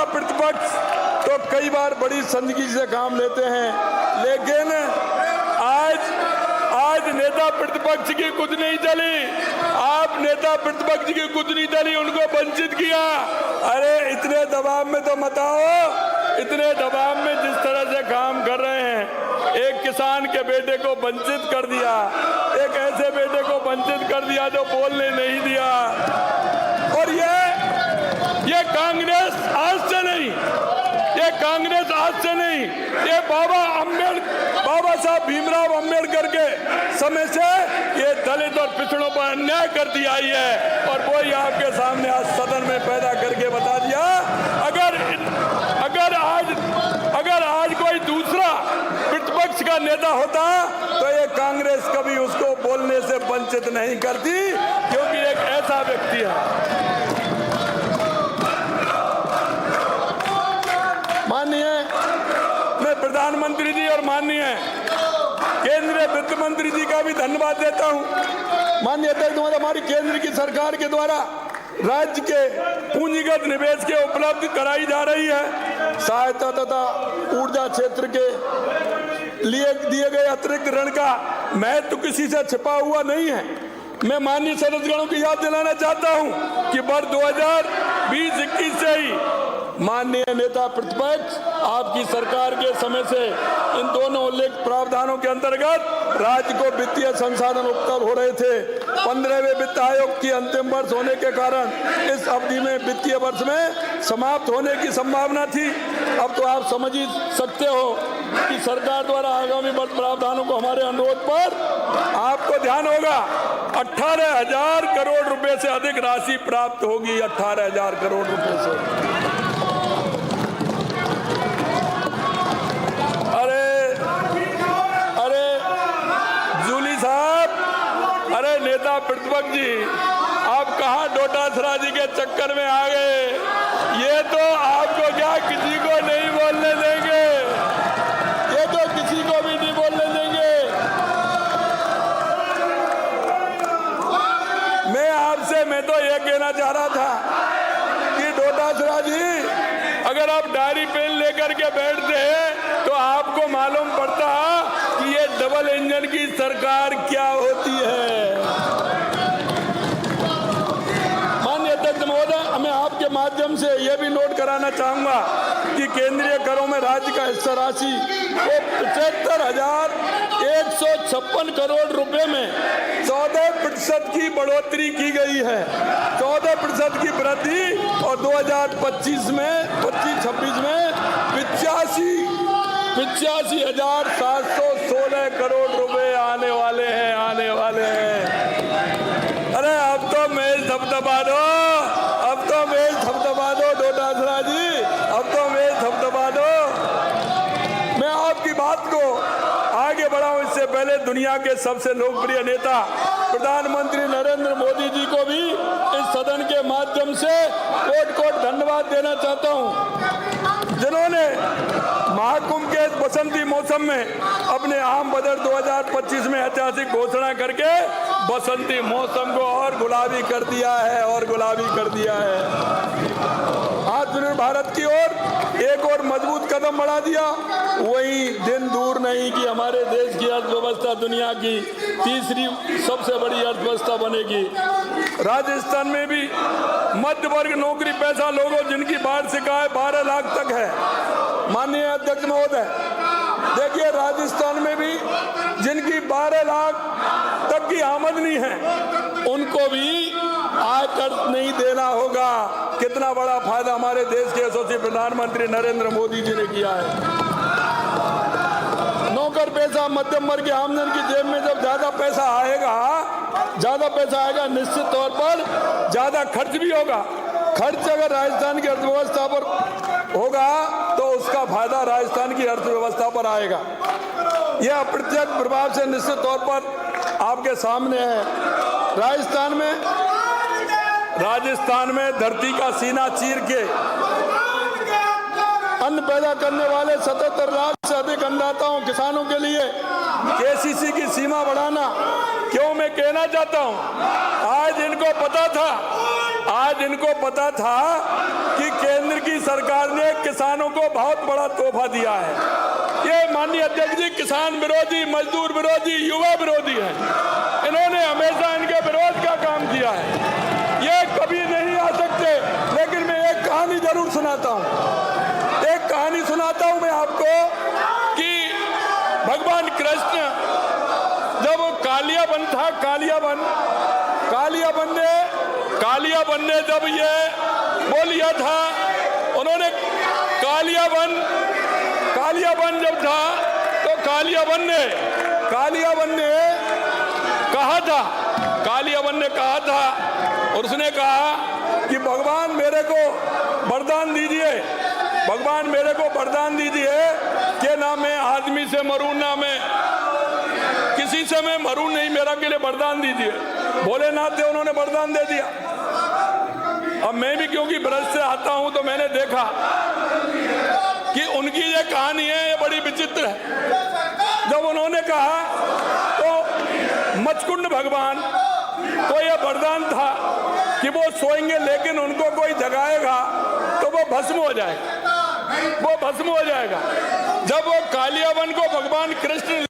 नेता प्रतिपक्ष तो कई बार बड़ी संजीदगी से काम लेते हैं, लेकिन आज नेता प्रतिपक्ष की कुछ नहीं चली। आप नेता प्रतिपक्ष की कुछ नहीं चली, उनको वंचित किया। अरे इतने दबाव में तो मत आओ। इतने दबाव में जिस तरह से काम कर रहे हैं, एक किसान के बेटे को वंचित कर दिया, एक ऐसे बेटे को वंचित कर दिया जो बोलने नहीं दिया। और ये कांग्रेस आज से नहीं, ये कांग्रेस आज से नहीं, ये बाबा साहब भीमराव अंबेडकर के समय से ये दलित और पिछड़ों पर अन्याय करती आई है। और वो ही आपके सामने आज सदन में पैदा करके बता दिया। अगर आज कोई दूसरा प्रतिपक्ष का नेता होता तो ये कांग्रेस कभी उसको बोलने से वंचित नहीं करती, क्योंकि एक ऐसा व्यक्ति है। माननीय मैं प्रधानमंत्री जी और माननीय केंद्रीय वित्त मंत्री जी का भी धन्यवाद देता हूं। माननीय अध्यक्ष महोदय, हमारी केंद्र की सरकार के द्वारा राज्य के पूंजीगत निवेश के उपलब्ध कराई जा रही है सहायता तथा ऊर्जा क्षेत्र के लिए दिए गए अतिरिक्त ऋण का महत्व किसी से छिपा हुआ नहीं है। मैं माननीय सदस्यगणों को याद दिलाना चाहता हूं कि वर्ष 2020-21 से ही माननीय नेता प्रतिपक्ष आपकी सरकार के समय से इन दोनों उल्लेख प्रावधानों के अंतर्गत राज्य को वित्तीय संसाधन उपलब्ध हो रहे थे। 15वें वित्त आयोग की अंतिम वर्ष होने के कारण इस अवधि में वित्तीय वर्ष में समाप्त होने की संभावना थी। अब तो आप समझ ही सकते हो कि सरकार द्वारा आगामी वर्ष प्रावधानों को हमारे अनुरोध पर आपको ध्यान होगा 18,000 करोड़ रुपए से अधिक राशि प्राप्त होगी। 18,000 करोड़ रुपए से। अरे नेता प्रतिपक्ष जी, आप कहां डोटासरा जी के चक्कर में आ गए? ये तो आपको क्या किसी को नहीं बोलने देंगे, ये तो किसी को भी नहीं बोलने देंगे। मैं तो ये कहना चाह रहा था कि डोटासरा जी, अगर आप डायरी पेन लेकर के बैठते हैं तो आपको मालूम पड़ता कि ये डबल इंजन की सरकार क्या होती है। माननीय अध्यक्ष महोदय, मैं आपके माध्यम से यह भी नोट कराना चाहूंगा कि केंद्रीय करों में राज्य का हिस्सा राशि वो 75,156 करोड़ रुपए में 14% की बढ़ोतरी की गई है। 14% की वृद्धि और 2025-26 में 85,716 करोड़ रुपए आने वाले हैं। अरे अब तो मेज धबधबा दो, डोटासरा जी, अब तो मेज धबधबा दो। मैं आपकी बात को आगे बढ़ाऊं इससे पहले दुनिया के सबसे लोकप्रिय नेता प्रधानमंत्री नरेंद्र मोदी जी को भी इस सदन के माध्यम से कोट धन्यवाद देना चाहता हूं, जिन्होंने महाकुंभ के बसंती मौसम में अपने आम बजट 2025 में ऐतिहासिक घोषणा करके बसंती मौसम को और गुलाबी कर दिया है। आत्मनिर्भर भारत की ओर एक और मजबूत कदम बढ़ा दिया। वही दिन दूर नहीं कि हमारे देश की अर्थव्यवस्था दुनिया की तीसरी सबसे बड़ी अर्थव्यवस्था बनेगी। राजस्थान में भी मध्य वर्ग नौकरी पेशा लोगों जिनकी वार्षिक आय 12 लाख तक है। माननीय अध्यक्ष महोदय, देखिए राजस्थान में भी जिनकी 12 लाख तक की आमदनी है उनको भी आयकर नहीं देना होगा। कितना बड़ा फायदा हमारे देश के यशस्वी प्रधानमंत्री नरेंद्र मोदी जी ने किया है। नौकर पेशा मध्यम वर्ग की आमदनी की जेब में जब ज्यादा पैसा आएगा निश्चित तौर पर ज्यादा खर्च भी होगा। खर्च अगर राजस्थान की अर्थव्यवस्था पर होगा तो उसका फायदा राजस्थान की अर्थव्यवस्था पर आएगा। यह अप्रत्यक्ष प्रभाव से निश्चित तौर पर आपके सामने है। राजस्थान में धरती का सीना चीर के अन्न पैदा करने वाले 77 लाख से अधिक अन्नदाताओं किसानों के लिए केसीसी की सीमा बढ़ाना। क्यों मैं कहना चाहता हूं, आज इनको पता था आज इनको पता था कि केंद्र की सरकार ने किसानों को बहुत बड़ा तोहफा दिया है। ये माननीय अध्यक्ष जी किसान विरोधी, मजदूर विरोधी, युवा विरोधी हैं। इन्होंने हमेशा इनके विरोध का काम किया है। ये कभी नहीं आ सकते। लेकिन मैं एक कहानी जरूर सुनाता हूँ। एक कहानी सुनाता हूँ मैं आपको कि भगवान कृष्ण जब कालियाबन था, कालियाबन ने जब ये बोलिया था, उन्होंने कालियाबन जब था तो कालियाबन ने कहा था और उसने कहा कि भगवान मेरे को वरदान दीजिए कि ना मैं आदमी से मरूं, ना मैं किसी से मैं मरूं नहीं, मेरा के लिए वरदान दीजिए। भोलेनाथ थे, उन्होंने वरदान दे दिया। अब मैं भी क्योंकि ब्रज से आता हूं तो मैंने देखा कि उनकी ये कहानी है, ये बड़ी विचित्र है। जब उन्होंने कहा तो मचकुंड भगवान को यह वरदान था कि वो सोएंगे लेकिन उनको कोई जगाएगा तो वो भस्म हो जाएगा। जब वो कालियाबन को भगवान कृष्ण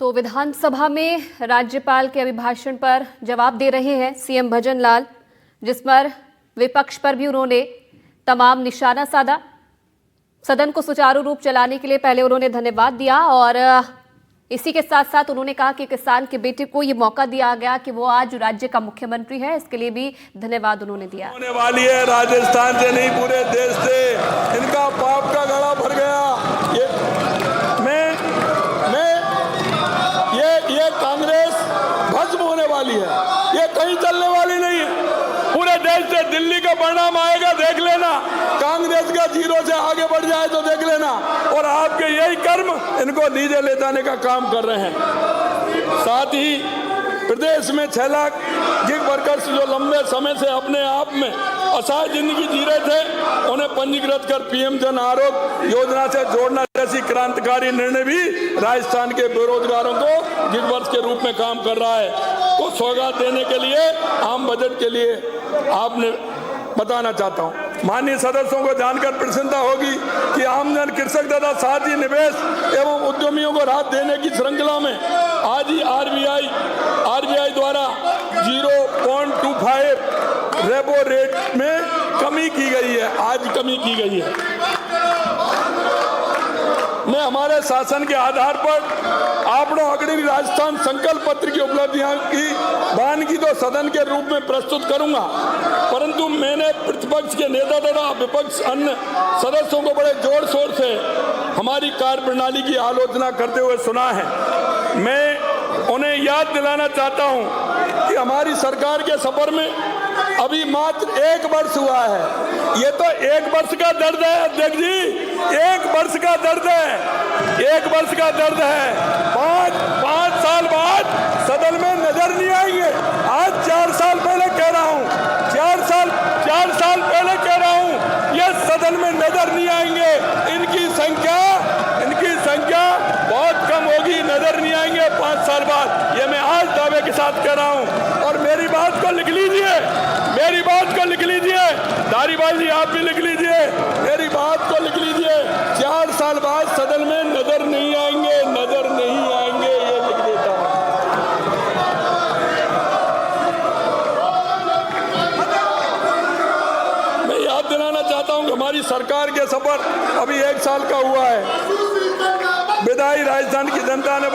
तो विधानसभा में राज्यपाल के अभिभाषण पर जवाब दे रहे हैं सीएम भजन लाल, जिस पर विपक्ष पर भी उन्होंने तमाम निशाना साधा। सदन को सुचारू रूप चलाने के लिए पहले उन्होंने धन्यवाद दिया और इसी के साथ साथ उन्होंने कहा कि किसान के बेटे को ये मौका दिया गया कि वो आज राज्य का मुख्यमंत्री है, इसके लिए भी धन्यवाद उन्होंने दिया। होने वाली है, राजस्थान से नहीं पूरे देश से इनका पाप का गला भर गया। ये कांग्रेस भस्म होने वाली है, ये कहीं चलने वाली नहीं है। पूरे देश से दिल्ली का परिणाम आएगा, देख लेना। कांग्रेस का 0 से आगे बढ़ जाए तो देख लेना। और आपके यही कर्म इनको नीचे ले जाने का काम कर रहे हैं। साथ ही प्रदेश में 6 लाख गिग वर्कर्स जो लंबे समय से अपने आप में असहाय जिंदगी जी रहे थे, उन्हें पंजीकृत कर पीएम जन आरोग्य योजना से जोड़ना जैसी क्रांतिकारी निर्णय भी राजस्थान के बेरोजगारों को गिग वर्क के रूप में काम कर रहा है। तो सौगात देने के लिए आम बजट के लिए आपने बताना चाहता हूं, माननीय सदस्यों को जानकर प्रसन्नता होगी कि आमजन, कृषक तथा साथ ही निवेश एवं उद्यमियों को राहत देने की श्रृंखला में आज ही आरबीआई द्वारा 0.25 रेपो रेट में कमी की गई है। मैं हमारे शासन के आधार पर आपको अग्रणी राजस्थान संकल्प पत्र की उपलब्धियां की वानगी तो सदन के रूप में प्रस्तुत करूंगा, परंतु मैंने प्रतिपक्ष के नेता तथा विपक्ष अन्य सदस्यों को बड़े जोर शोर से हमारी कार्यप्रणाली की आलोचना करते हुए सुना है। मैं उन्हें याद दिलाना चाहता हूं कि हमारी सरकार के सफर में अभी मात्र 1 वर्ष हुआ है। ये तो 1 वर्ष का दर्द है अध्यक्ष जी, 1 वर्ष का दर्द है। 5 साल बाद सदन में नजर नहीं आएंगे। आज 4 साल पहले कह रहा हूँ, 4 साल पहले कह रहा हूँ, ये सदन में नजर नहीं आएंगे। इनकी संख्या बहुत कम होगी, नजर नहीं आएंगे 5 साल बाद। ये मैं आज दावे के साथ कह रहा हूँ। और मेरी बात को लिख लीजिए, धारीवाल जी आप भी लिख लीजिए, मेरी बात को लिख लीजिए। 4 साल बाद सदन में नजर नहीं आएंगे, ये लिख देता हूं। मैं याद दिलाना चाहता हूं कि हमारी सरकार के सफर अभी 1 साल का हुआ है। विदाई राजस्थान की जनता ने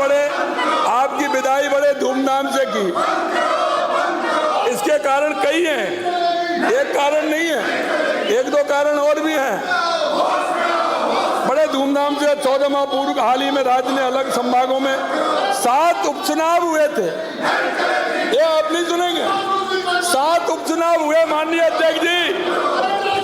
आपकी विदाई बड़े धूमधाम से की। इसके कारण कई हैं, एक कारण नहीं है, 1-2 कारण और भी हैं। बड़े धूमधाम से 14 माह पूर्व हाल ही में राज्य में अलग संभागों में 7 उपचुनाव हुए थे। ये आप नहीं सुनेंगे, 7 उपचुनाव हुए माननीय अध्यक्ष जी।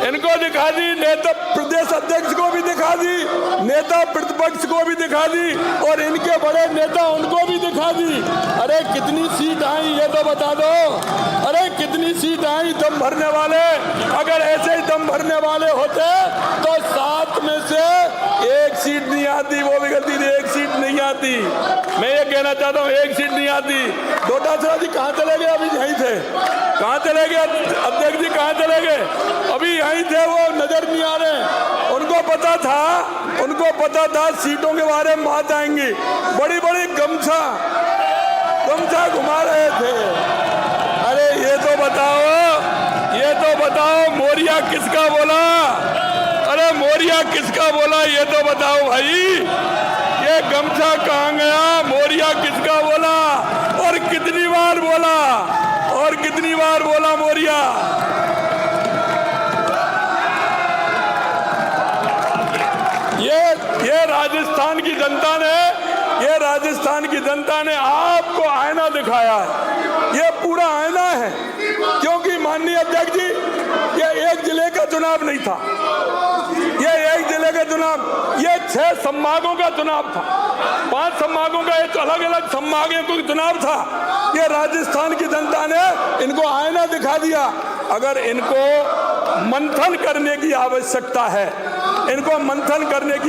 इनको दिखा दी, नेता प्रदेश अध्यक्ष को भी दिखा दी, नेता प्रतिपक्ष को भी दिखा दी और इनके बड़े नेता उनको भी दिखा दी। अरे कितनी सीट आई ये तो बता दो। अरे कितनी सीट आई दम भरने वाले? अगर ऐसे ही दम भरने वाले होते तो 7 में से एक सीट नहीं आती, वो भी गलती थी, एक सीट नहीं आती। मैं ये कहना चाहता हूँ, एक सीट नहीं आती। डोटासरा जी कहाँ चले गए? अभी यहीं थे। कहाँ चले गए अध्यक्ष जी? कहाँ चले गए? अभी यहीं थे, वो नजर नहीं आ रहे। उनको पता था सीटों के बारे में बात आएंगी। बड़ी बड़ी गमछा घुमा रहे थे। अरे ये तो बताओ मोरिया किसका बोला? अरे मोरिया किसका बोला ये तो बताओ भाई। ये गमछा कहाँ गया? मोरिया किसका बोला और कितनी बार बोला मोरिया? ये राजस्थान की जनता ने आपको आईना दिखाया है। ये पूरा आईना है, क्योंकि माननीय अध्यक्ष जी, ये एक जिले का चुनाव नहीं था। ये 6 संभागों का चुनाव था। 5 संभागों का एक अलग-अलग संभागों का चुनाव था। ये राजस्थान की जनता ने इनको आईना दिखा दिया। अगर इनको मंथन करने की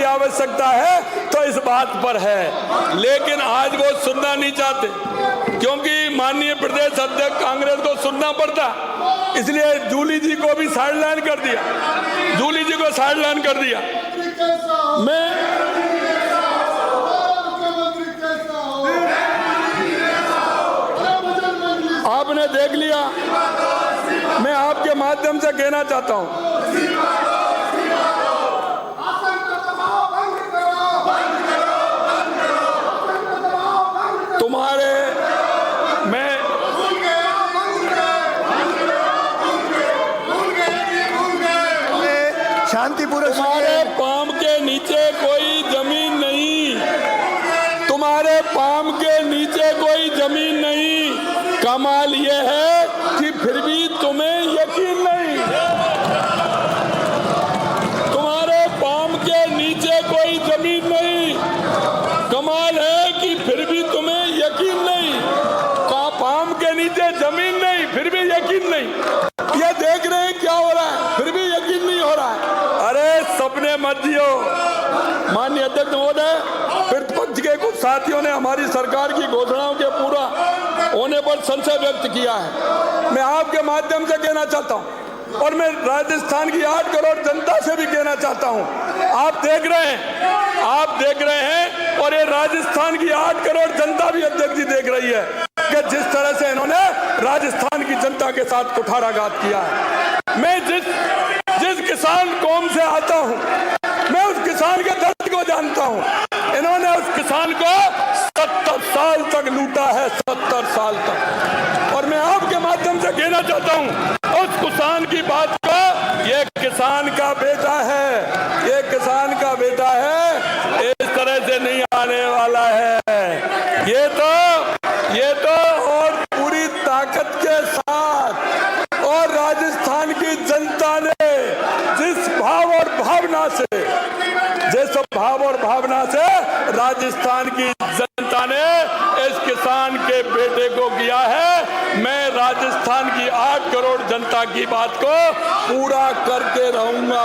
आवश्यकता है तो इस बात पर है। लेकिन आज वो सुनना नहीं चाहते, क्योंकि माननीय प्रदेश अध्यक्ष कांग्रेस को सुनना पड़ता, इसलिए जूली जी को भी साइडलाइन कर दिया। मैं आपने देख लिया। मैं आपके माध्यम से कहना चाहता हूं, शांतिपूर्वक तुम्हारे पाम के नीचे कोई जमीन नहीं। कमाल ये है कि फिर भी तुम्हें यकीन नहीं। तुम्हारे पाम के नीचे कोई जमीन नहीं। कमाल है कि फिर भी तुम्हें यकीन नहीं। पाम के नीचे जमीन नहीं, फिर भी यकीन नहीं। ये देख रहे हैं क्या हो रहा है, फिर भी यकीन नहीं हो रहा है। अरे सपने मत जियो। माननीय अध्यक्ष महोदय, प्रतिपक्ष के कुछ साथियों ने हमारी सरकार की घोषणाओं के पूरा होने पर संशय व्यक्त किया है। मैं आपके माध्यम से कहना चाहता हूं, और मैं राजस्थान की 8 करोड़ जनता से भी कहना चाहता हूं, आप देख रहे हैं और ये राजस्थान की 8 करोड़ जनता भी अध्यक्ष जी देख रही है कि जिस तरह से इन्होंने राजस्थान की जनता के साथ कुठाराघात किया है। मैं जिस किसान कौम से आता हूं, मैं उस किसान के दर्द को जानता हूं। इन्होंने उस किसान को 70 साल तक लूटा है, 70 साल तक। और मैं आपके माध्यम से कहना चाहता हूं, उस किसान की बात को, ये किसान का बेटा है, इस तरह से नहीं आने वाला है। ये तो और पूरी ताकत के साथ, और राजस्थान की जनता ने जिस भाव और भावना से राजस्थान की जनता ने इस किसान के बेटे को किया है, मैं राजस्थान की 8 करोड़ जनता की बात को पूरा करके रहूंगा।